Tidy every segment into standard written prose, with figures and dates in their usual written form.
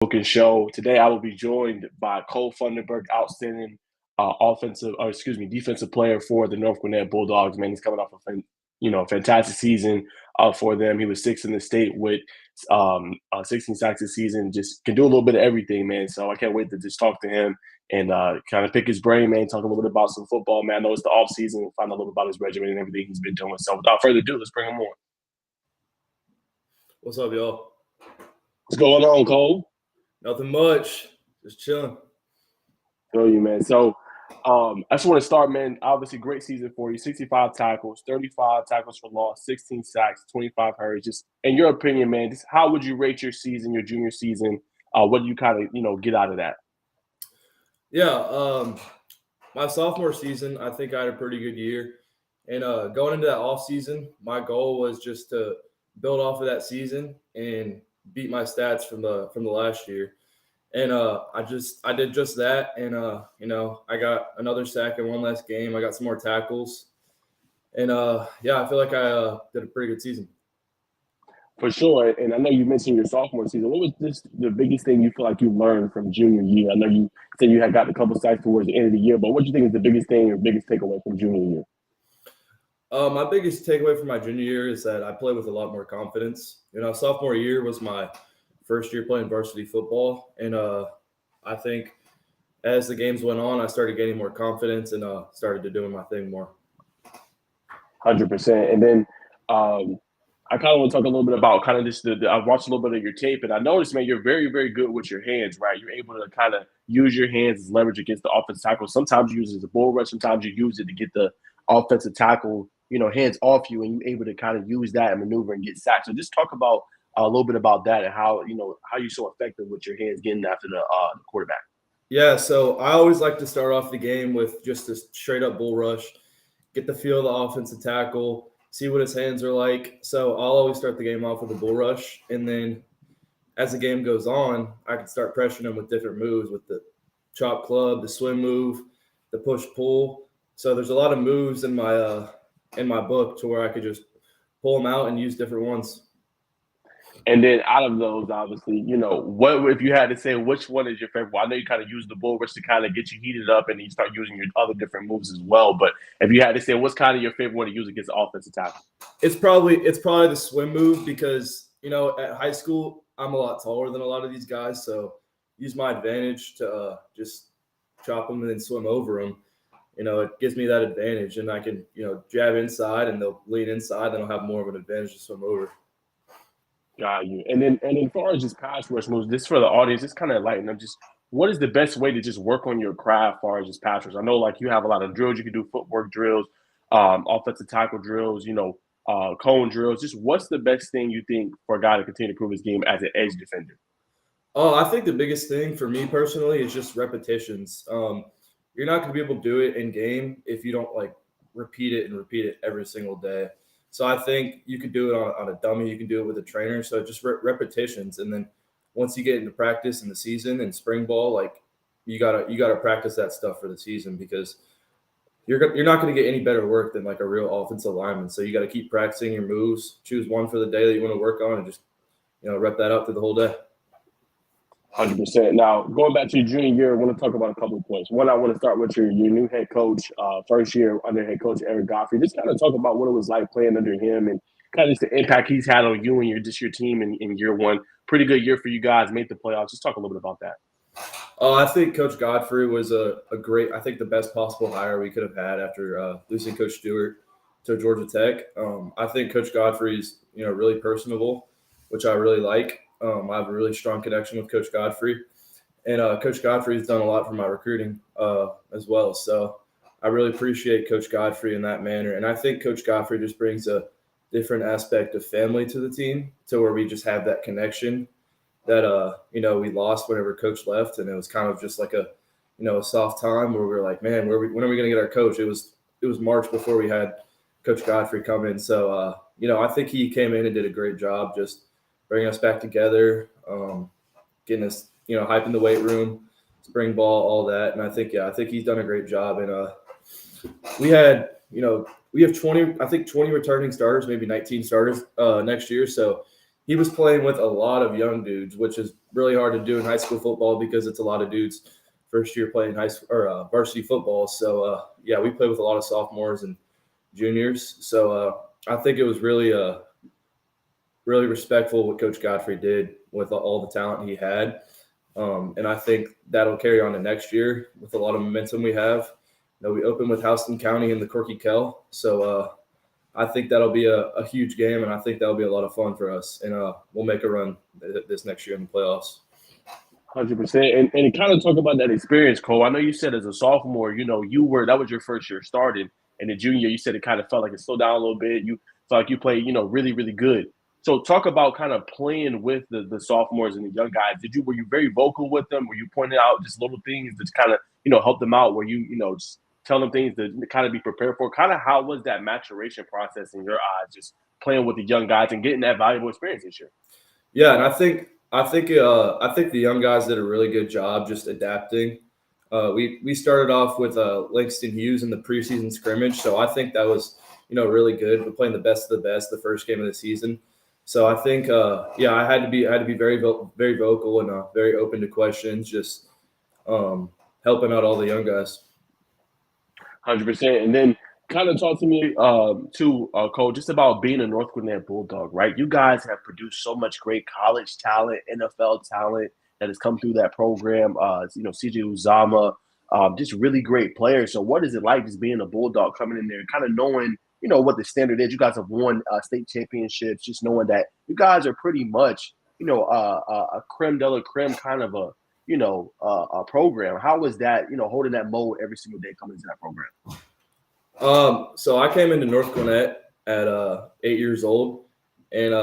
Spoken Show. Today, I will be joined by Cole Funderburk, outstanding defensive player for the North Gwinnett Bulldogs. Man, he's coming off a fantastic season for them. He was sixth in the state with 16 sacks this season. Just can do a little bit of everything, man. So I can't wait to just talk to him and kind of pick his brain, man. Talk a little bit about some football, man. I know it's the off season. We'll find out a little bit about his regimen and everything he's been doing. So without further ado, let's bring him on. What's up, y'all? What's going on, Cole? Nothing much. Just chilling. Feel you, man. So I just want to start, man. Obviously, great season for you. 65 tackles, 35 tackles for loss, 16 sacks, 25 hurries. Just in your opinion, man, just how would you rate your season, your junior season? What do you kind of, get out of that? Yeah, my sophomore season, I think I had a pretty good year. And going into that offseason, my goal was just to build off of that season and beat my stats from the last year. And I did just that. And, I got another sack in one last game. I got some more tackles. And, I feel like I did a pretty good season. For sure. And I know you mentioned your sophomore season. What was the biggest thing you feel like you learned from junior year? I know you said you had gotten a couple sacks towards the end of the year, but what do you think is the biggest thing or biggest takeaway from junior year? My biggest takeaway from my junior year is that I play with a lot more confidence. Sophomore year was my first year playing varsity football. And I think as the games went on, I started gaining more confidence and started to doing my thing more. 100%. And then I kind of want to talk a little bit about kind of just I watched a little bit of your tape, and I noticed, man, you're very, very good with your hands, right? You're able to kind of use your hands as leverage against the offensive tackle. Sometimes you use it as a bull rush. Sometimes you use it to get the offensive tackle, hands off you, and you're able to kind of use that and maneuver and get sacked. So just talk about a little bit about that and how you're so effective with your hands getting after the quarterback. Yeah, so I always like to start off the game with just a straight up bull rush, get the feel of the offensive tackle, see what his hands are like. So I'll always start the game off with a bull rush, and then as the game goes on, I can start pressuring him with different moves, with the chop club, the swim move, the push pull. So there's a lot of moves in my book to where I could just pull them out and use different ones. And then out of those, obviously, what if you had to say which one is your favorite? Well, I know you kind of use the bull rush to kind of get you heated up, and you start using your other different moves as well. But if you had to say what's kind of your favorite one to use against the offensive tackle? It's probably the swim move because at high school I'm a lot taller than a lot of these guys, so use my advantage to just chop them and then swim over them. It gives me that advantage, and I can jab inside and they'll lean inside, then I'll have more of an advantage to swim over. Got you. And as far as just pass rush moves, this for the audience, just kind of enlighten them. Just what is the best way to just work on your craft as far as just pass rush? I know like you have a lot of drills. You can do footwork drills, offensive tackle drills, cone drills. Just what's the best thing you think for a guy to continue to improve his game as an edge defender? Oh, I think the biggest thing for me personally is just repetitions. You're not going to be able to do it in game if you don't repeat it every single day. So I think you could do it on a dummy. You can do it with a trainer. So just repetitions. And then once you get into practice in the season and spring ball, you gotta practice that stuff for the season because you're not going to get any better work than a real offensive lineman. So you got to keep practicing your moves, choose one for the day that you want to work on, and just rep that out through the whole day. 100%. Now, going back to your junior year, I want to talk about a couple of points. One, I want to start with your new head coach, first year under head coach Eric Godfrey. Just kind of talk about what it was like playing under him and kind of just the impact he's had on you and your team in year one. Pretty good year for you guys, made the playoffs. Just talk a little bit about that. I think Coach Godfrey was a great, I think the best possible hire we could have had after losing Coach Stewart to Georgia Tech. I think Coach Godfrey is, really personable, which I really like. I have a really strong connection with Coach Godfrey, and Coach Godfrey has done a lot for my recruiting as well. So I really appreciate Coach Godfrey in that manner. And I think Coach Godfrey just brings a different aspect of family to the team to where we just have that connection that, we lost whenever Coach left. And it was kind of just like a soft time where we were like, man, when are we going to get our coach? It was March before we had Coach Godfrey come in. So, I think he came in and did a great job just bringing us back together, getting us, hyping the weight room, spring ball, all that. And I think he's done a great job. And we have 20 returning starters, maybe 19 starters next year. So he was playing with a lot of young dudes, which is really hard to do in high school football because it's a lot of dudes first year playing high school or varsity football. So yeah, we played with a lot of sophomores and juniors. So I think it was really respectful what Coach Godfrey did with all the talent he had. And I think that'll carry on to next year with a lot of momentum we have. We open with Houston County in the Corky Kell. So I think that'll be a huge game, and I think that'll be a lot of fun for us. And we'll make a run this next year in the playoffs. 100%. And kind of talk about that experience, Cole. I know you said as a sophomore, that was your first year starting. And the junior, you said it kind of felt like it slowed down a little bit. You felt like you played, really, really good. So talk about kind of playing with the sophomores and the young guys. Were you very vocal with them? Were you pointing out just little things to kind of, help them out? Were you, just tell them things to kind of be prepared for? Kind of how was that maturation process in your eyes, just playing with the young guys and getting that valuable experience this year? Yeah, and I think the young guys did a really good job just adapting. We started off with Langston Hughes in the preseason scrimmage, so I think that was really good. We're playing the best of the best the first game of the season, so I think I had to be very vocal and very open to questions, just helping out all the young guys. 100%. And then kind of talk to me too, Cole, just about being a North Gwinnett Bulldog, right? You guys have produced so much great college talent, NFL talent that has come through that program. CJ Uzama, just really great players. So what is it like just being a Bulldog coming in there, kind of knowing, what the standard is? You guys have won state championships, just knowing that you guys are pretty much, a creme de la creme kind of a program. How was that, holding that mold every single day coming into that program? So I came into North Gwinnett at 8 years old, and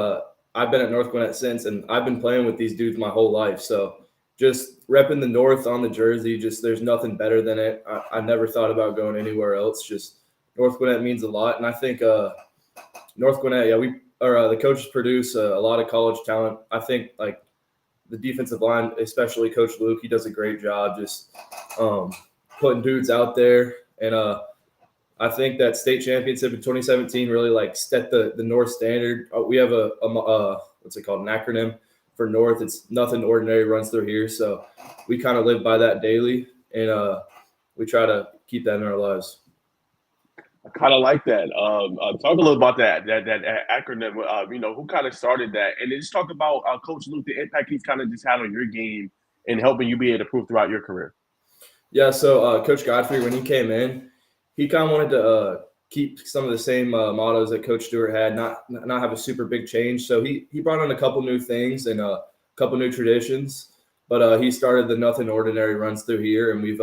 I've been at North Gwinnett since, and I've been playing with these dudes my whole life. So just repping the North on the jersey, just there's nothing better than it. I never thought about going anywhere else. Just North Gwinnett means a lot, and I think North Gwinnett, the coaches produce a lot of college talent. I think like the defensive line, especially Coach Luke, he does a great job just putting dudes out there. And I think that state championship in 2017 really set the North standard. We have a what's it called, an acronym for North. It's nothing ordinary runs through here. So we kind of live by that daily, and we try to keep that in our lives. I kind of like that. Talk a little about that acronym. Who kind of started that, and then just talk about Coach Luke, the impact he's kind of just had on your game and helping you be able to prove throughout your career. Yeah. So Coach Godfrey, when he came in, he kind of wanted to keep some of the same mottos that Coach Stewart had, not have a super big change. So he brought on a couple new things and a couple new traditions, but he started the nothing ordinary runs through here, and we've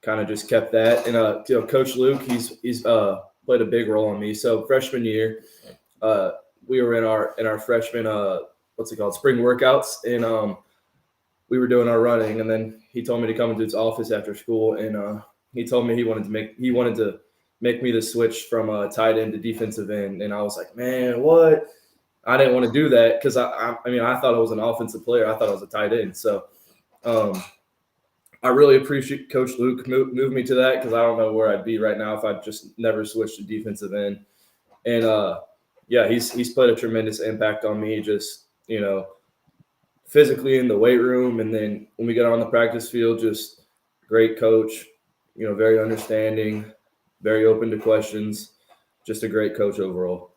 kind of just kept that. And Coach Luke, he's played a big role on me. So freshman year, we were in our freshman spring workouts, and we were doing our running, and then he told me to come into his office after school, and he told me he wanted to make me the switch from tight end to defensive end, and I was like, man, what? I didn't want to do that because I thought I was an offensive player. I thought I was a tight end. So I really appreciate Coach Luke moved me to that because I don't know where I'd be right now if I just never switched to defensive end. And he's played a tremendous impact on me, just physically in the weight room, and then when we get on the practice field, just great coach. Very understanding, very open to questions, just a great coach overall.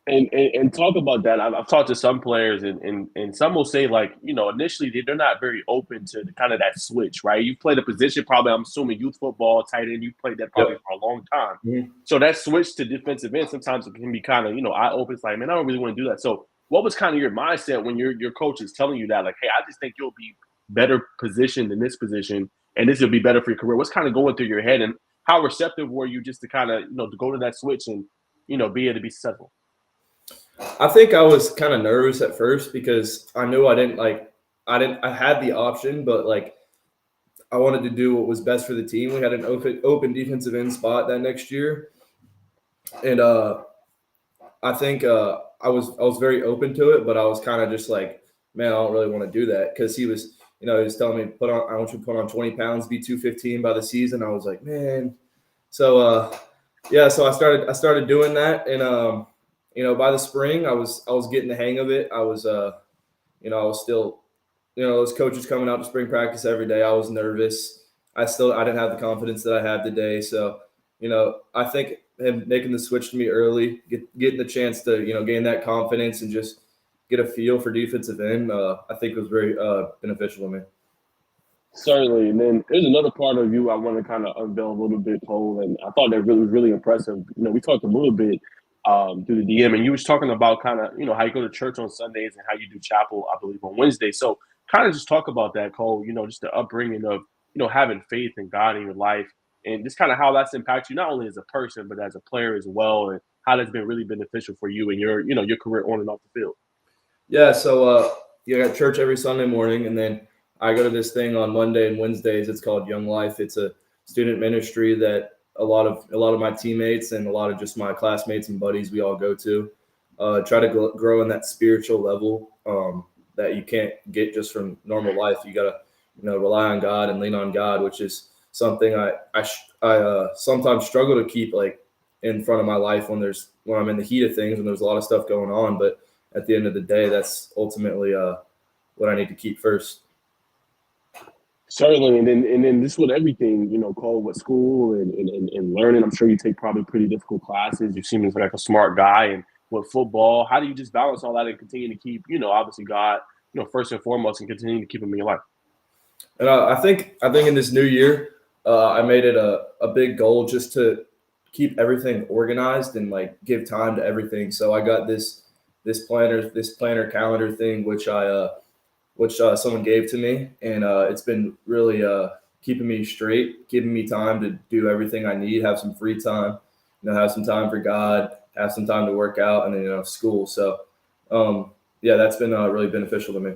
And talk about that. I've talked to some players, and some will say, initially they're not very open to kind of that switch, right? You played a position, probably, I'm assuming youth football, tight end, you played that probably for a long time. Mm-hmm. So that switch to defensive end, sometimes it can be kind of, eye-open. It's like, man, I don't really want to do that. So what was kind of your mindset when your coach is telling you that, like, hey, I just think you'll be better positioned in this position, and this will be better for your career? What's kind of going through your head, and how receptive were you just to kind of, to go to that switch and, be able to be successful? I think I was kind of nervous at first because I knew I had the option, but I wanted to do what was best for the team. We had an open defensive end spot that next year. And I think I was very open to it, but I was kind of just like, man, I don't really want to do that because he was telling me I want you to put on 20 pounds, be 215 by the season. I was like, man. So so I started doing that, and by the spring I was getting the hang of it. I was I was still those coaches coming out to spring practice every day, I was nervous. I didn't have the confidence that I have today. So, I think him making the switch to me early, getting the chance to, gain that confidence and just get a feel for defensive end, I think was very beneficial to me. Certainly. And then there's another part of you I want to kind of unveil a little bit, Cole. And I thought that really was really impressive. We talked a little bit through the DM, and you was talking about kind of, how you go to church on Sundays and how you do chapel, I believe, on Wednesday. So kind of just talk about that, Cole, just the upbringing of, having faith in God in your life and just kind of how that's impacted you, not only as a person, but as a player as well, and how that's been really beneficial for you and your, your career on and off the field. Yeah. So, I got church every Sunday morning, and then I go to this thing on Monday and Wednesdays. It's called Young Life. It's a student ministry that a lot of my teammates and a lot of just my classmates and buddies, we all go to, try to grow in that spiritual level that you can't get just from normal life. You got to, rely on God and lean on God, which is something I sometimes struggle to keep like in front of my life when I'm in the heat of things, when there's a lot of stuff going on. But at the end of the day, that's ultimately what I need to keep first. Certainly, and then this with everything, Cole, with school and learning. I'm sure you take probably pretty difficult classes. You seem like a smart guy, and with football, how do you just balance all that and continue to keep, obviously God, first and foremost, and continue to keep him in your life? And I think in this new year, I made it a big goal just to keep everything organized and like give time to everything. So I got this planner calendar thing, which someone gave to me, and it's been really keeping me straight, giving me time to do everything I need, have some free time, have some time for God, have some time to work out, and then school. So, that's been really beneficial to me.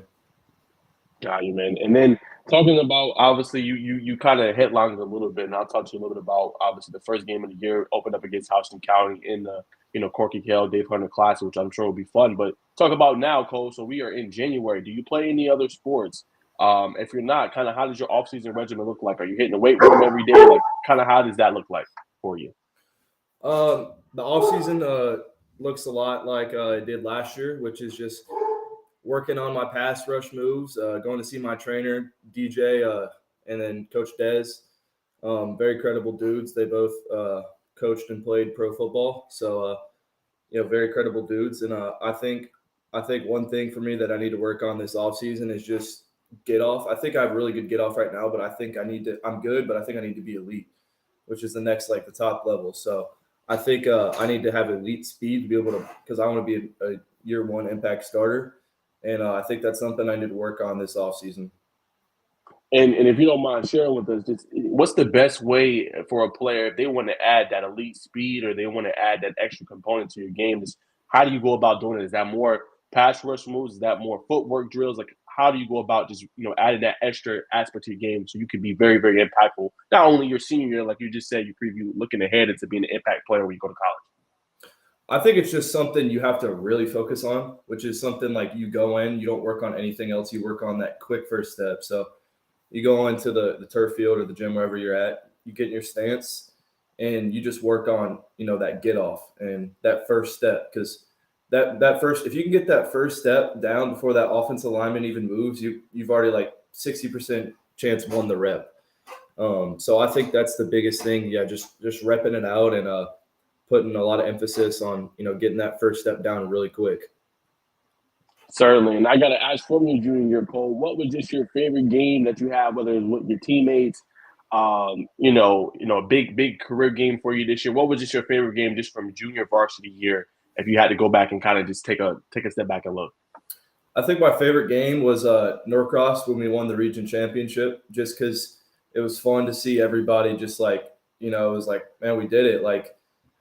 Got you, man. And then talking about obviously you kind of headlined a little bit, and I'll talk to you a little bit about obviously the first game of the year opened up against Houston County in the Corky Kell Dave Hunter Classic, which I'm sure will be fun. But talk about now, Cole. So we are in January. Do you play any other sports? If you're not, kind of how does your offseason regimen look like? Are you hitting the weight room every day? Like, kind of how does that look like for you? The offseason looks a lot like it did last year, which is just working on my pass rush moves, going to see my trainer, DJ, and then Coach Dez. Very credible dudes. They both coached and played pro football. So, very credible dudes. And I think one thing for me that I need to work on this offseason is just get off. I think I have really good get off right now, but I think I'm good, but I think I need to be elite, which is the next, like the top level. So I think I need to have elite speed to be able to, because I want to be a year one impact starter. And I think that's something I need to work on this offseason. And if you don't mind sharing with us, just what's the best way for a player if they want to add that elite speed or they want to add that extra component to your game? Is how do you go about doing it? Is that more pass rush moves? Is that more footwork drills? Like, how do you go about just adding that extra aspect to your game so you can be very, very impactful? Not only your senior year, like you just said, you preview looking ahead into being an impact player when you go to college. I think it's just something you have to really focus on, which is something like you go in, you don't work on anything else. You work on that quick first step. So you go into the turf field or the gym, wherever you're at, you get in your stance and you just work on, that get off and that first step. Because that first, if you can get that first step down before that offensive lineman even moves, you've already like 60% chance won the rep. So I think that's the biggest thing. Yeah, just repping it out and putting a lot of emphasis on, getting that first step down really quick. Certainly. And I got to ask from you, Junior Cole, what was just your favorite game that you had, whether it's with your teammates, a big career game for you this year? What was just your favorite game just from junior varsity year if you had to go back and kind of just take a step back and look? I think my favorite game was Norcross when we won the region championship, just because it was fun to see everybody just like, it was like, man, we did it. Like,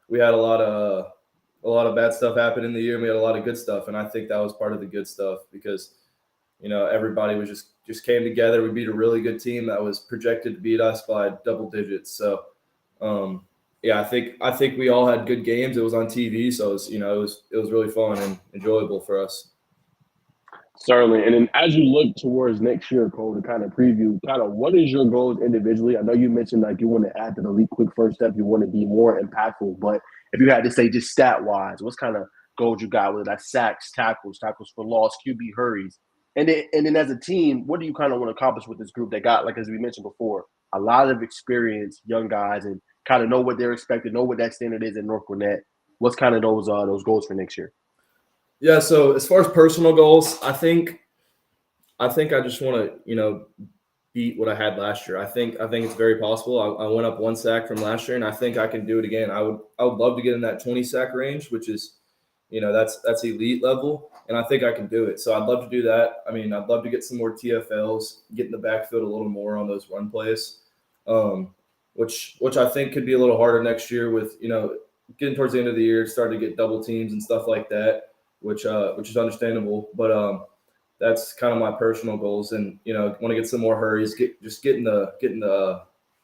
we had a lot of bad stuff happen in the year, and we had a lot of good stuff. And I think that was part of the good stuff because, everybody was just came together. We beat a really good team that was projected to beat us by double digits. So, I think we all had good games. It was on TV, so it was really fun and enjoyable for us. Certainly. And then as you look towards next year, Cole, to kind of preview, kind of what is your goals individually? I know you mentioned like you want to add to the elite quick first step. You want to be more impactful. But if you had to say just stat-wise, what's kind of goals you got? Whether that's sacks, tackles for loss, QB hurries, And then as a team, what do you kind of want to accomplish with this group that got, like as we mentioned before, a lot of experience, young guys, and kind of know what they're expected, know what that standard is in North Gwinnett. What's kind of those goals for next year? Yeah. So as far as personal goals, I think I just want to beat what I had last year. I think it's very possible. I went up 1 sack from last year, and I think I can do it again. I would love to get in that 20 sack range, which is that's elite level, and I think I can do it. So I'd love to do that. I mean, I'd love to get some more TFLs, get in the backfield a little more on those run plays, which I think could be a little harder next year with getting towards the end of the year, starting to get double teams and stuff like that, which is understandable. But that's kind of my personal goals, and want to get some more hurries, get in the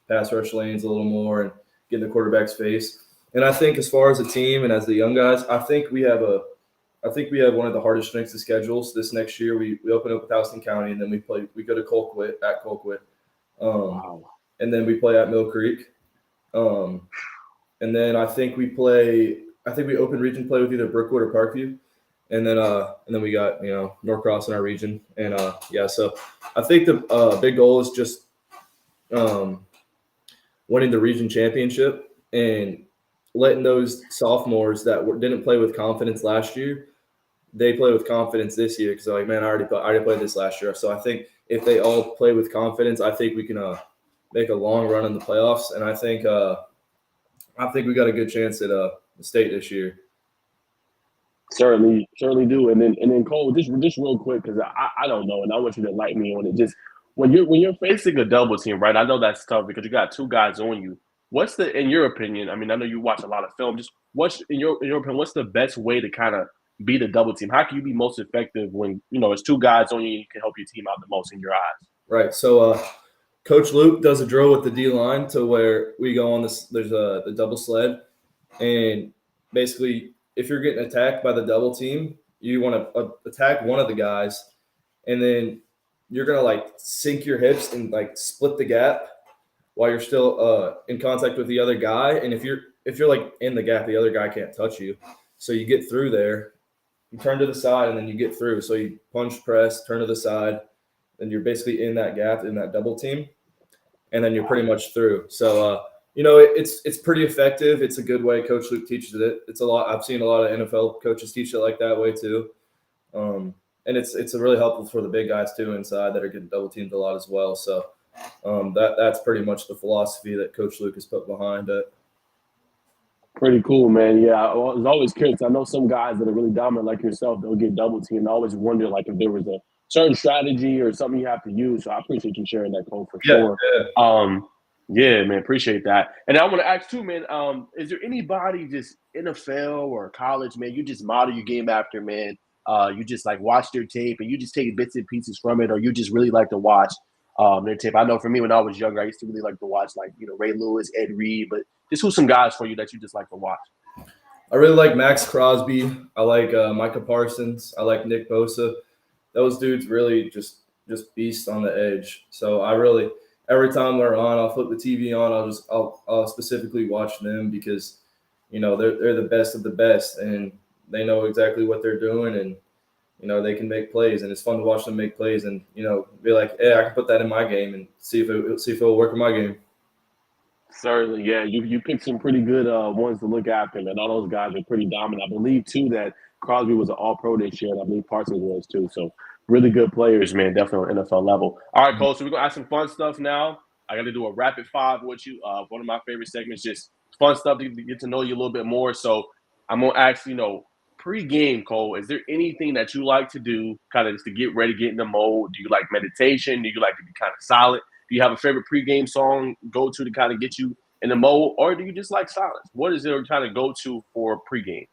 pass rush lanes a little more, and get in the quarterback's face. And I think as far as a team and as the young guys, I think we have one of the hardest strengths of schedules this next year. We open up with Houston County, and then we go to Colquitt, Wow. and then we play at Mill Creek, and then I think we open region play with either Brookwood or Parkview, and then we got Norcross in our region, and so I think the big goal is just winning the region championship and letting those sophomores that didn't play with confidence last year, they play with confidence this year because they're like, man, I already played this last year. So I think if they all play with confidence, I think we can make a long run in the playoffs, and I think we got a good chance at the state this year. Certainly do. And then Cole, just real quick, because I don't know, and I want you to light me on it. Just when you're facing a double team, right? I know that's tough because you got two guys on you. What's in your opinion? I mean, I know you watch a lot of film. Just what's in your opinion? What's the best way to kind of beat a double team? How can you be most effective when it's two guys on you and you can help your team out the most in your eyes? Right. So Coach Luke does a drill with the D line to where we go on this. There's the double sled, and basically, if you're getting attacked by the double team, you want to attack one of the guys, and then you're gonna like sink your hips and like split the gap while you're still in contact with the other guy. And if you're like in the gap, the other guy can't touch you. So you get through there, you turn to the side, and then you get through. So you punch, press, turn to the side, and you're basically in that gap in that double team, and then you're pretty much through. So it's pretty effective. It's a good way Coach Luke teaches it. It's a lot. I've seen a lot of NFL coaches teach it like that way too. And it's really helpful for the big guys too inside that are getting double teamed a lot as well. So that's pretty much the philosophy that Coach Luke has put behind it. Pretty cool, man. Yeah, I was always curious. I know some guys that are really dominant like yourself, they'll get double teamed. I always wonder like if there was a certain strategy or something you have to use. So I appreciate you sharing that, Cole, for sure. Yeah, man, appreciate that. And I want to ask too, man, is there anybody just NFL or college, man, you just model your game after, man? You just like watch their tape and you just take bits and pieces from it, or you just really like to watch their tape. I know for me when I was younger, I used to really like to watch like, Ray Lewis, Ed Reed, but just who's some guys for you that you just like to watch? I really like Max Crosby. I like Micah Parsons. I like Nick Bosa. Those dudes really just beasts on the edge. So I really, every time they're on, I'll flip the TV on. I'll specifically watch them because, they're the best of the best and they know exactly what they're doing and, they can make plays and it's fun to watch them make plays and, be like, hey, I can put that in my game and see if it'll work in my game. Certainly, yeah. You picked some pretty good ones to look after, man. All those guys are pretty dominant. I believe too that Crosby was an All-Pro this year, and I believe Parsons was too. So really good players, man. Definitely on NFL level. All right, Cole. So we're gonna ask some fun stuff now. I got to do a rapid five with you. One of my favorite segments, just fun stuff to get to know you a little bit more. So I'm gonna ask, pre-game, Cole. Is there anything that you like to do, kind of just to get ready, get in the mode? Do you like meditation? Do you like to be kind of silent? Do you have a favorite pregame song go to kind of get you in the mode, or do you just like silence? What is your kind of go to for pregame?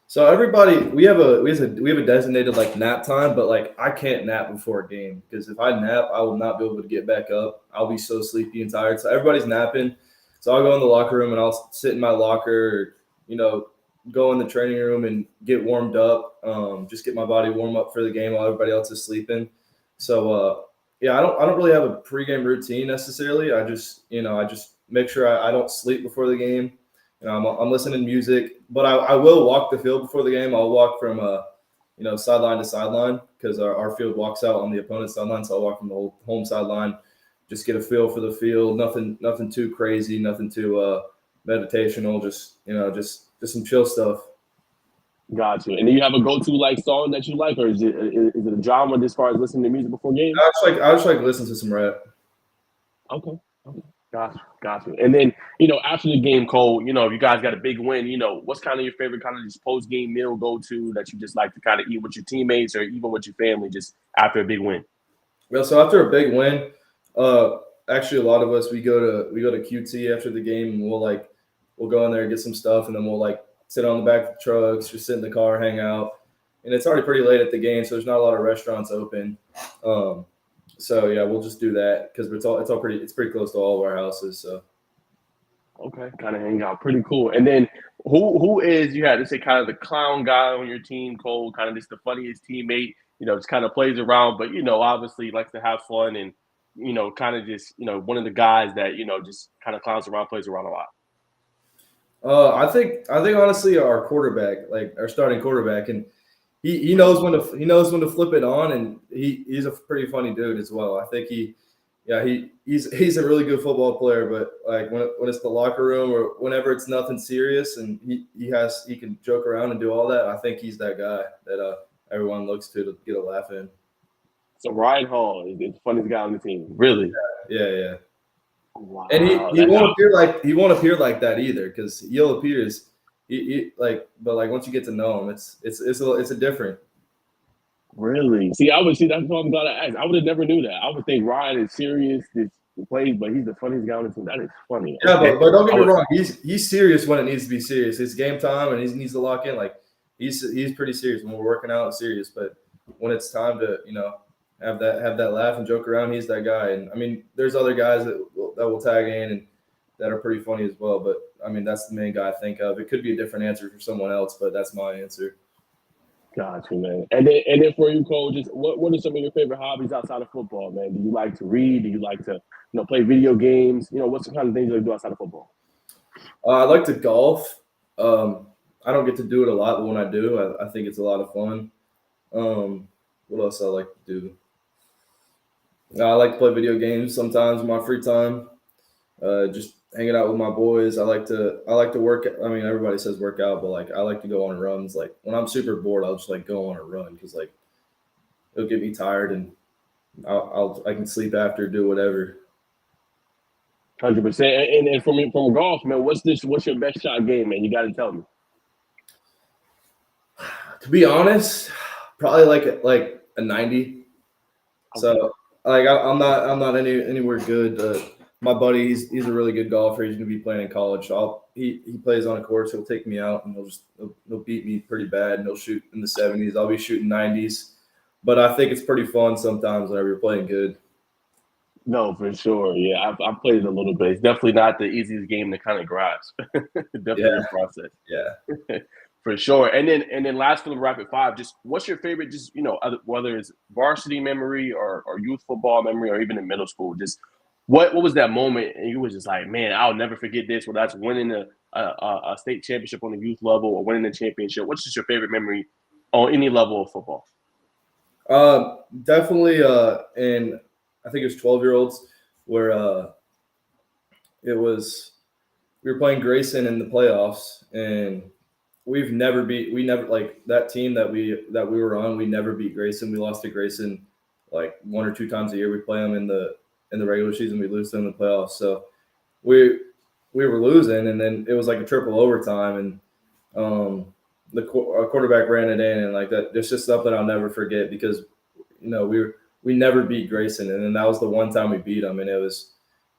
So everybody, we have a designated like nap time, but like I can't nap before a game because if I nap, I will not be able to get back up. I'll be so sleepy and tired. So everybody's napping. So I'll go in the locker room and I'll sit in my locker, or, go in the training room and get warmed up. Just get my body warm up for the game while everybody else is sleeping. So yeah, I don't really have a pregame routine necessarily. I just make sure I don't sleep before the game. I'm listening to music, but I will walk the field before the game. I'll walk from sideline to sideline because our field walks out on the opponent's sideline. So I'll walk from the whole home sideline, just get a feel for the field. Nothing too crazy, nothing too meditational. Just some chill stuff. Got you. And do you have a go-to song that you like, or is it a genre as far as listening to music before games? I just like listen to some rap. Okay. Got you. And then, after the game, Cole, if you guys got a big win, what's kind of your favorite kind of just post-game meal go-to that you just like to kind of eat with your teammates or even with your family just after a big win? Well, so after a big win, actually a lot of us we go to QT after the game, and we'll go in there and get some stuff, and then we'll sit on the back of the trucks, just sit in the car, hang out. And it's already pretty late at the game, so there's not a lot of restaurants open. So yeah, we'll just do that because it's pretty close to all of our houses. So okay, kind of hang out, pretty cool. And then who is, you had to say, kind of the clown guy on your team, Cole? Kind of just the funniest teammate, just kind of plays around, but obviously likes to have fun and kind of just one of the guys that just kind of clowns around, plays around a lot. I think honestly our quarterback, our starting quarterback, and he knows when to flip it on, and he's a pretty funny dude as well. I think he's a really good football player, but when it's the locker room or whenever it's nothing serious and he can joke around and do all that, I think he's that guy that everyone looks to get a laugh in. So Ryan Hall is the funniest guy on the team, really. Yeah. Wow. And he won't appear like that either because he'll appear as but once you get to know him, it's a different. Really? That's what I'm glad I asked. I would have never knew that. I would think Ryan is serious, this plays, but he's the funniest guy on the team. That is funny. Yeah, but don't get me wrong. He's serious when it needs to be serious. It's game time, and he needs to lock in. He's pretty serious when we're working out. Serious, but when it's time to have that laugh and joke around, he's that guy. And I mean, there's other guys that will tag in and that are pretty funny as well. But I mean, that's the main guy I think of. It could be a different answer for someone else, but that's my answer. Gotcha, man. And then for you, Cole, just what are some of your favorite hobbies outside of football, man? Do you like to read? Do you like to play video games? What's the kind of things you like to do outside of football? I like to golf. I don't get to do it a lot, but when I do, I think it's a lot of fun. What else I like to do? I like to play video games sometimes in my free time. Just hanging out with my boys. I like to work. I mean, everybody says work out, but I like to go on runs. When I'm super bored, I'll just go on a run because it'll get me tired and I can sleep after, do whatever. 100%. And from golf, man, what's your best shot game, man? You got to tell me. To be honest, probably like a 90. Okay. So I'm not anywhere good. My buddy, he's a really good golfer. He's gonna be playing in college. So he plays on a course. He'll take me out and he'll beat me pretty bad. And he'll shoot in the 70s. I'll be shooting 90s. But I think it's pretty fun sometimes whenever you're playing good. No, for sure. Yeah, I've played it a little bit. It's definitely not the easiest game to kind of grasp. Definitely a process. Yeah. For sure. And then last for the rapid five, just what's your favorite, just, whether it's varsity memory or youth football memory or even in middle school, just what was that moment and you was just like, man, I'll never forget this, whether that's winning a state championship on the youth level or winning the championship. What's just your favorite memory on any level of football? Definitely in, I think it was 12-year-olds where we were playing Grayson in the playoffs and we never that team that we were on. We never beat Grayson. We lost to Grayson one or two times a year. We play them in the regular season. We lose them in the playoffs. So we were losing, and then it was a triple overtime, and our quarterback ran it in, and that. There's just something I'll never forget because we never beat Grayson, and then that was the one time we beat them, and it was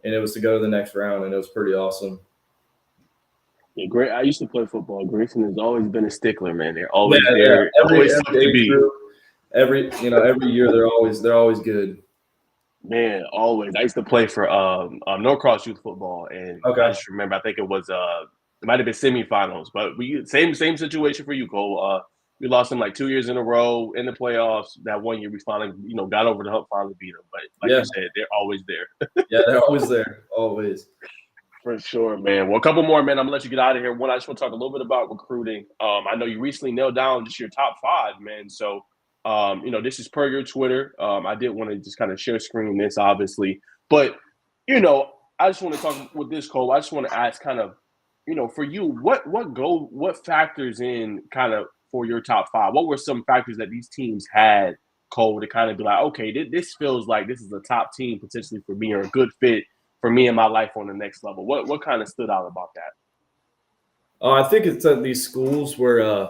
to go to the next round, and it was pretty awesome. Yeah, great. I used to play football. Grayson has always been a stickler, man. They're always there. Every year they're always good. Man, always. I used to play for Norcross youth football, and I just remember. I think it was it might have been semifinals, but same situation for you, Cole. We lost them 2 years in a row in the playoffs. That one year we finally got over the hump, finally beat them. But you said, they're always there. Yeah, they're always there, always. For sure, man. Well, a couple more, man. I'm gonna let you get out of here. One, I just want to talk a little bit about recruiting. I know you recently nailed down just your top five, man. So, this is per your Twitter. I did want to just kind of share screen this, obviously, but I just want to talk with this, Cole. I just want to ask, kind of, for you, what factors in kind of for your top five? What were some factors that these teams had, Cole, to kind of be like, okay, this feels like this is a top team potentially for me, or a good fit for me and my life on the next level? What kind of stood out about that? I think it's that these schools were,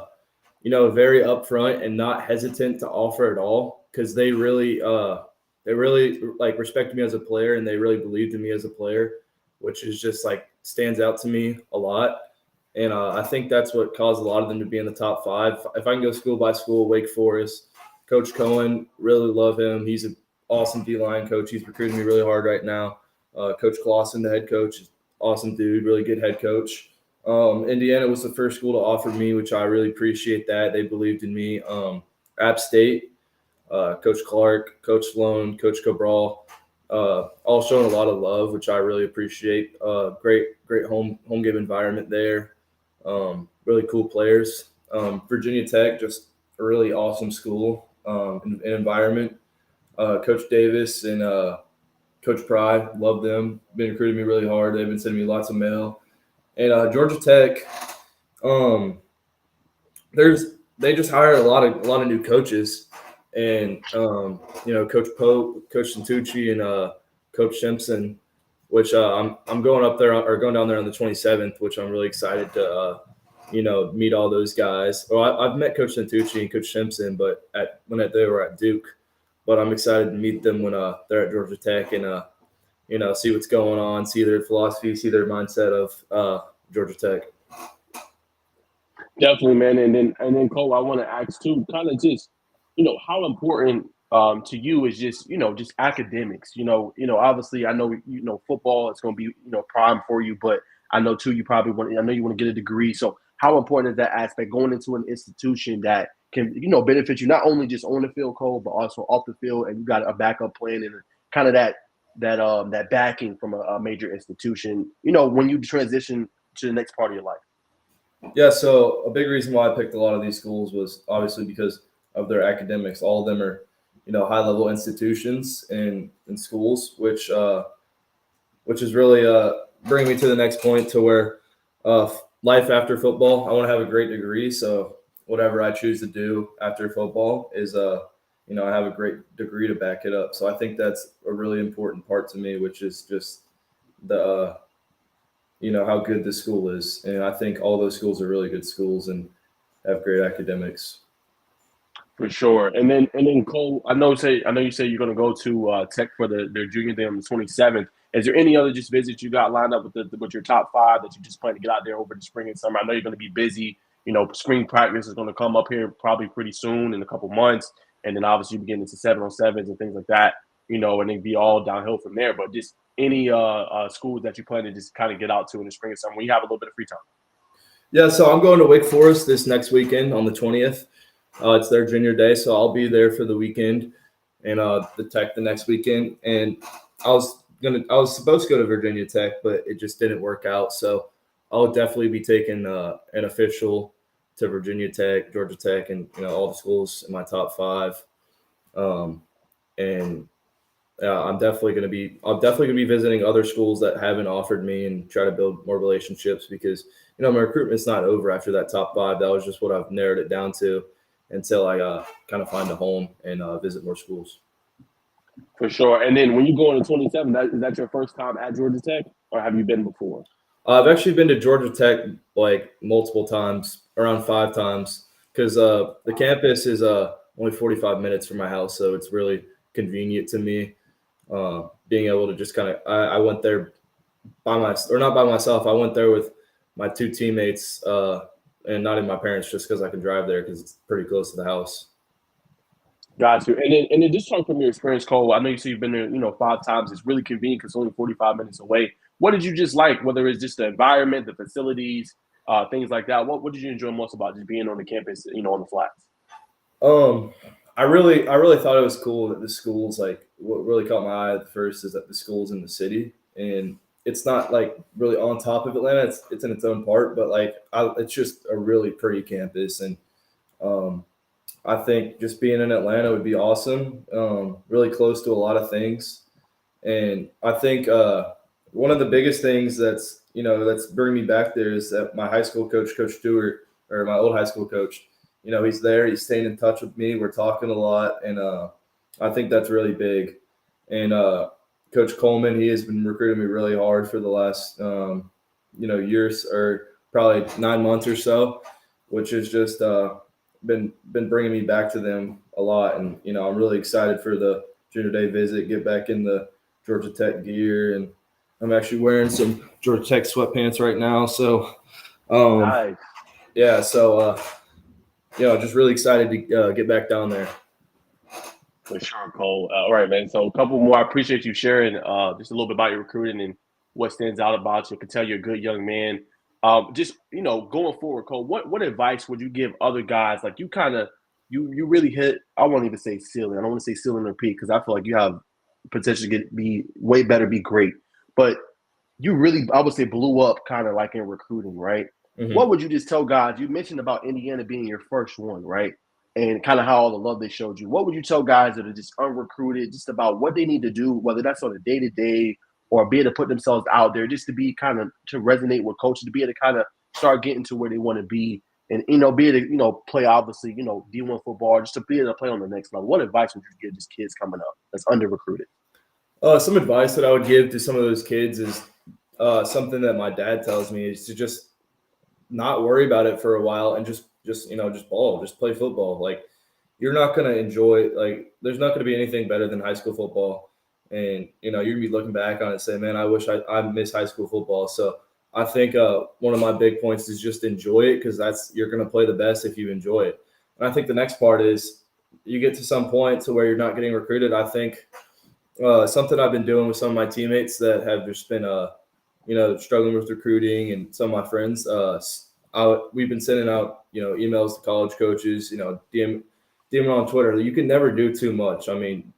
very upfront and not hesitant to offer at all because they really like respected me as a player and they really believed in me as a player, which is just like stands out to me a lot. And I think that's what caused a lot of them to be in the top five. If I can go school by school, Wake Forest, Coach Cohen, really love him. He's an awesome D-line coach. He's recruiting me really hard right now. Coach Clausen, the head coach, awesome dude, really good head coach. Indiana was the first school to offer me, which I really appreciate that. They believed in me. App State, Coach Clark, Coach Sloan, Coach Cabral, all showing a lot of love, which I really appreciate. Great home game environment there. Really cool players. Virginia Tech, just a really awesome school and environment. Coach Davis and Coach Pry, love them. Been recruiting me really hard. They've been sending me lots of mail. And Georgia Tech, they just hired a lot of new coaches, and Coach Pope, Coach Santucci, and Coach Simpson, which I'm going up there or going down there on the 27th, which I'm really excited to meet all those guys. Well, I've met Coach Santucci and Coach Simpson, but when they were at Duke. But I'm excited to meet them when they're at Georgia Tech and see what's going on, see their philosophy, see their mindset of Georgia Tech. Definitely, man. And then Cole, I want to ask too, kind of just, how important to you is just academics. Obviously, I know football is going to be prime for you, but I know too you probably want. I know you want to get a degree. So how important is that aspect going into an institution that can benefit you not only just on the field, Cole, but also off the field, and you got a backup plan and kind of that backing from a major institution. When you transition to the next part of your life. Yeah, so a big reason why I picked a lot of these schools was obviously because of their academics. All of them are, high-level institutions and schools, which is really bringing me to the next point to where life after football, I want to have a great degree. So whatever I choose to do after football is, I have a great degree to back it up. So I think that's a really important part to me, which is just the how good the school is. And I think all those schools are really good schools and have great academics. For sure. And then Cole, I know you say you're going to go to Tech for their junior day on the 27th. Is there any other just visits you got lined up with your top five that you just plan to get out there over the spring and summer? I know you're going to be busy. Spring practice is going to come up here probably pretty soon in a couple months. And then obviously you begin into 7-on-7s and things like that, and then be all downhill from there. But just any schools that you plan to just kind of get out to in the spring and summer when you have a little bit of free time? Yeah, so I'm going to Wake Forest this next weekend on the 20th. It's their junior day, so I'll be there for the weekend, and the Tech the next weekend. And I was supposed to go to Virginia Tech, but it just didn't work out. So I'll definitely be taking an official to Virginia Tech, Georgia Tech, and all the schools in my top five. And I'm definitely going to be visiting other schools that haven't offered me and try to build more relationships because my recruitment's not over after that top five. That was just what I've narrowed it down to until I kind of find a home and visit more schools. For sure. And then when you go on the 27th, is that your first time at Georgia Tech, or have you been before? I've actually been to Georgia Tech like multiple times, around 5 times, because the campus is only 45 minutes from my house, so it's really convenient to me. Being able to just I went there not by myself. I went there with my 2 teammates and not even my parents, just because I can drive there because it's pretty close to the house. Got you. And then just talk from your experience, Cole. I know you say you've been there, 5 times. It's really convenient because it's only 45 minutes away. What did you just like? Whether it's just the environment, the facilities, things like that. What did you enjoy most about just being on the campus, on the flats? I really thought it was cool that the schools, like, what really caught my eye at first is that the school's in the city, and it's not like really on top of Atlanta. It's in its own part, but like it's just a really pretty campus, and I think just being in Atlanta would be awesome. Really close to a lot of things, and I think one of the biggest things that's bringing me back there is that my high school coach, Coach Stewart, or my old high school coach, he's there. He's staying in touch with me. We're talking a lot, and I think that's really big. And Coach Coleman, he has been recruiting me really hard for the last years, or probably 9 months or so, which has just been bringing me back to them a lot. And I'm really excited for the Junior Day visit, get back in the Georgia Tech gear, and I'm actually wearing some Georgia Tech sweatpants right now. So, Nice. yeah, so just really excited to get back down there. For sure, Cole. All right, man. So a couple more. I appreciate you sharing just a little bit about your recruiting and what stands out about you. I can tell you're a good young man. Just going forward, Cole, what advice would you give other guys? Like you kind of you really hit. I won't even say ceiling. I don't want to say ceiling or peak because I feel like you have potential to be way better, be great. But you really, I would say, blew up kind of like in recruiting, right? Mm-hmm. What would you just tell guys? You mentioned about Indiana being your first one, right? And kind of how all the love they showed you. What would you tell guys that are just unrecruited, just about what they need to do, whether that's on a day-to-day or be able to put themselves out there, just to be kind of to resonate with coaches, to be able to kind of start getting to where they want to be, and be able to play obviously D1 football, just to be able to play on the next level. What advice would you give these kids coming up that's under-recruited? Some advice that I would give to some of those kids is something that my dad tells me is to just not worry about it for a while and just ball, just play football. Like you're not going to enjoy, like there's not going to be anything better than high school football. And, you're going to be looking back on it and say, man, I wish I miss high school football. So I think one of my big points is just enjoy it, because you're going to play the best if you enjoy it. And I think the next part is you get to some point to where you're not getting recruited. I think something I've been doing with some of my teammates that have just been struggling with recruiting, and some of my friends, we've been sending out, emails to college coaches, DM on Twitter. You can never do too much. I mean,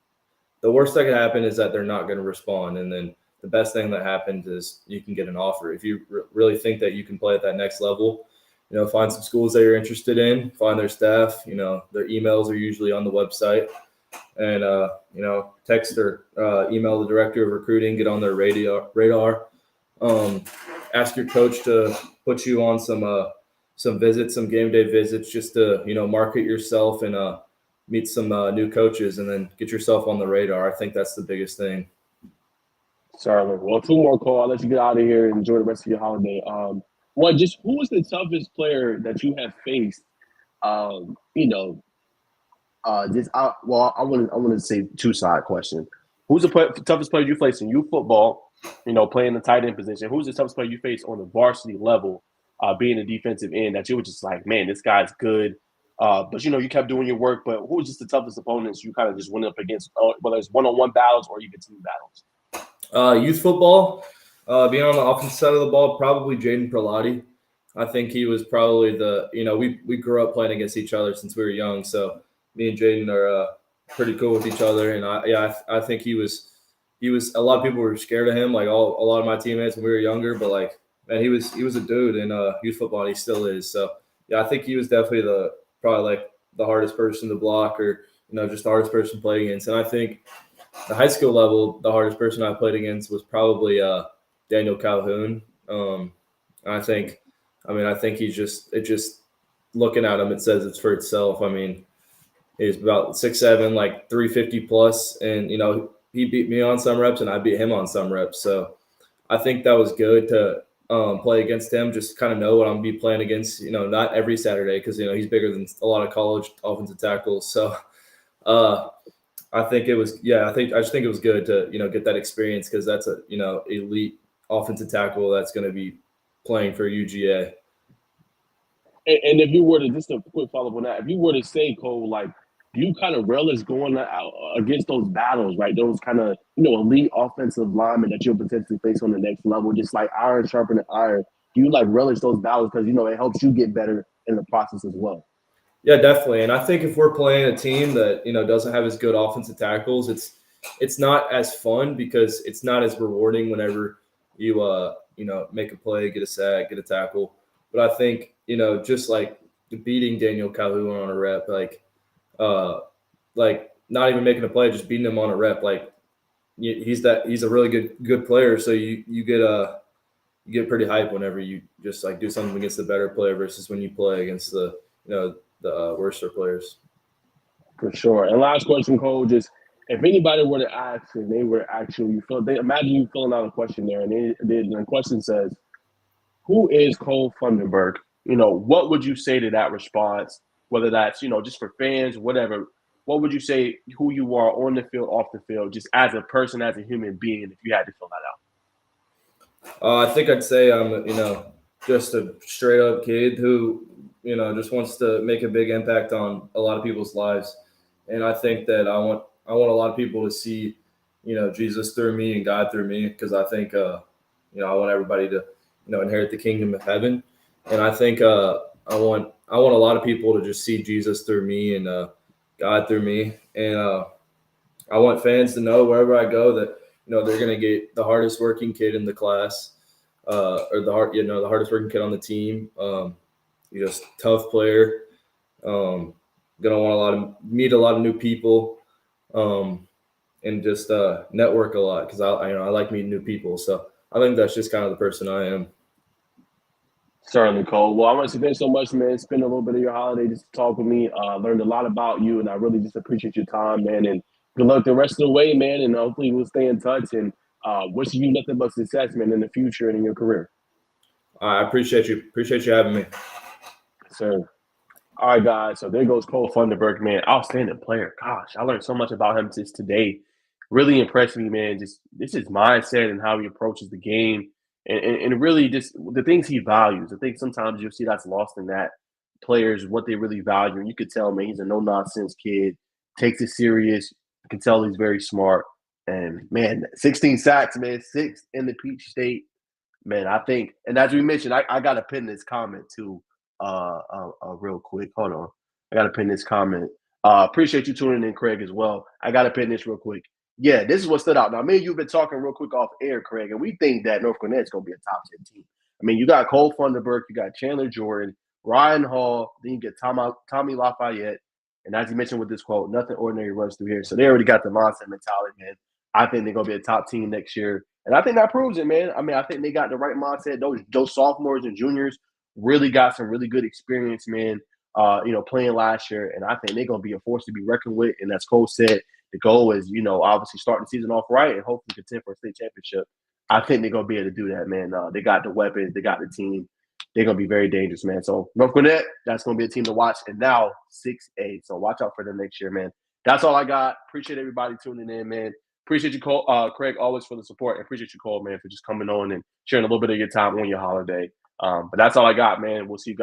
the worst that could happen is that they're not going to respond. And then the best thing that happens is you can get an offer. If you really think that you can play at that next level, find some schools that you're interested in, find their staff, their emails are usually on the website, and, text or email the director of recruiting, get on their radar. Ask your coach to put you on some visits, some game day visits, just to market yourself and meet some new coaches, and then get yourself on the radar. I think that's the biggest thing. Certainly. Well, two more, Cole. I'll let you get out of here and enjoy the rest of your holiday. One, just who was the toughest player that you have faced? I want to say two-side question. Who's the toughest player you faced in youth football? Playing the tight end position. Who's the toughest player you faced on the varsity level, being a defensive end, that you were just like, man, this guy's good. But you kept doing your work. But who was just the toughest opponents you kind of just went up against, whether it's one-on-one battles or even team battles? Youth football, being on the offensive side of the ball, probably Jaden Prelati. I think he was probably we grew up playing against each other since we were young. So me and Jaden are pretty cool with each other. And I think he was a lot of people were scared of him, like a lot of my teammates when we were younger. But like, man, he was a dude in youth football, and he still is. So yeah, I think he was definitely probably like the hardest person to block, or just the hardest person to play against. And I think the high school level, the hardest person I played against was probably Daniel Calhoun. I think he's just looking at him, it says it's for itself. I mean, he's about 6'7", like 350 plus, and he beat me on some reps and I beat him on some reps. So I think that was good to play against him, just kind of know what I'm going to be playing against, not every Saturday, because he's bigger than a lot of college offensive tackles. So I think it was, I just think it was good to, get that experience, because that's a, elite offensive tackle that's going to be playing for UGA. And if you were to, just a quick follow-up on that, if you were to say, Cole, like, do you kind of relish going out against those battles, right? Those kind of, elite offensive linemen that you'll potentially face on the next level, just like iron sharpening iron. Do you like relish those battles because, it helps you get better in the process as well? Yeah, definitely. And I think if we're playing a team that, doesn't have as good offensive tackles, it's not as fun, because it's not as rewarding whenever, you make a play, get a sack, get a tackle. But I think just like beating Daniel Calhoun on a rep, like not even making a play, just beating him on a rep, like he's a really good player. So you get pretty hype whenever you just like do something against the better player versus when you play against the worser players. For sure. And last question, Cole, just if anybody were to ask and they were actually imagine you filling out a questionnaire and the question says, who is Cole Funderburk? What would you say to that response? Whether that's, just for fans, whatever. What would you say who you are on the field, off the field, just as a person, as a human being, if you had to fill that I think I'd say I'm, just a straight up kid who, just wants to make a big impact on a lot of people's lives. And I think that I want a lot of people to see, Jesus through me and God through me, because I think, I want everybody to, inherit the kingdom of heaven. And I think I want a lot of people to just see Jesus through me and God through me. And I want fans to know wherever I go that they're going to get the hardest working kid in the class, or the hardest working kid on the team. Just tough player. Gonna want meet a lot of new people, and just network a lot, because I like meeting new people. So I think that's just kind of the person I am. Certainly, Cole. Well, I want to thank you so much, man. Spend a little bit of your holiday just to talk with me. Learned a lot about you, and I really just appreciate your time, man. And good luck the rest of the way, man. And hopefully we'll stay in touch. And wishing you nothing but success, man, in the future and in your career. I appreciate you. Appreciate you having me. Sir. All right, guys. So there goes Cole Funderburk, man. Outstanding player. Gosh, I learned so much about him just today. Really impressed me, man. Just his mindset and how he approaches the game, and really just the things he values. I think sometimes you'll see that's lost in that players what they really value. And you could tell, man, he's a no nonsense kid. Takes it serious. You can tell he's very smart. And man, 16 sacks, man, 6 in the Peach State. Man, I think, and as we mentioned, I got to pin this comment too, real quick. Hold on, I got to pin this comment. Appreciate you tuning in, Craig, as well. I got to pin this real quick. Yeah, this is what stood out. Now, me and you've been talking real quick off air, Craig, and we think that North Gwinnett's going to be a top 10 team. I mean, you got Cole Funderburk, you got Chandler Jordan, Ryan Hall, then you get Tommy Lafayette, and as you mentioned with this quote, nothing ordinary runs through here. So they already got the mindset mentality, man. I think they're going to be a top team next year. And I think that proves it, man. I mean, I think they got the right mindset. Those sophomores and juniors really got some really good experience, man, playing last year. And I think they're going to be a force to be reckoned with. And as Cole said, the goal is, obviously start the season off right and hopefully contend for a state championship. I think they're going to be able to do that, man. They got the weapons. They got the team. They're going to be very dangerous, man. So North Gwinnett, that's going to be a team to watch. And now 6A. So watch out for them next year, man. That's all I got. Appreciate everybody tuning in, man. Appreciate you, Cole, Craig, always for the support. And appreciate you, Cole, man, for just coming on and sharing a little bit of your time on your holiday. But that's all I got, man. We'll see you guys.